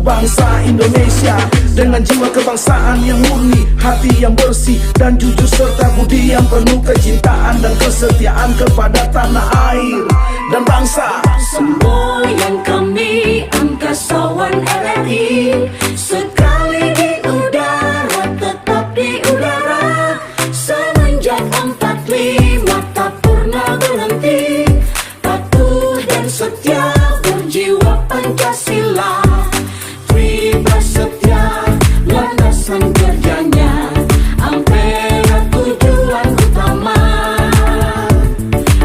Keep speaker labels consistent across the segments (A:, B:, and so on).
A: bangsa Indonesia dengan jiwa kebangsaan yang murni, hati yang bersih dan jujur serta budi yang penuh kecintaan dan kesetiaan kepada tanah air dan bangsa.
B: Semboyan kami angkasawan RRI, sekali di udara tetap di udara. Semenjak 45 tak pernah berhenti, patuh dan setia berjiwa Pancasila. Tribra setia landasan kerjanya, Ampera tujuan utama.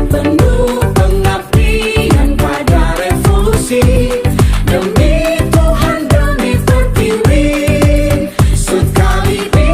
B: Penuh pengabdian pada revolusi, demi Tuhan demi pertiwi. Sekali di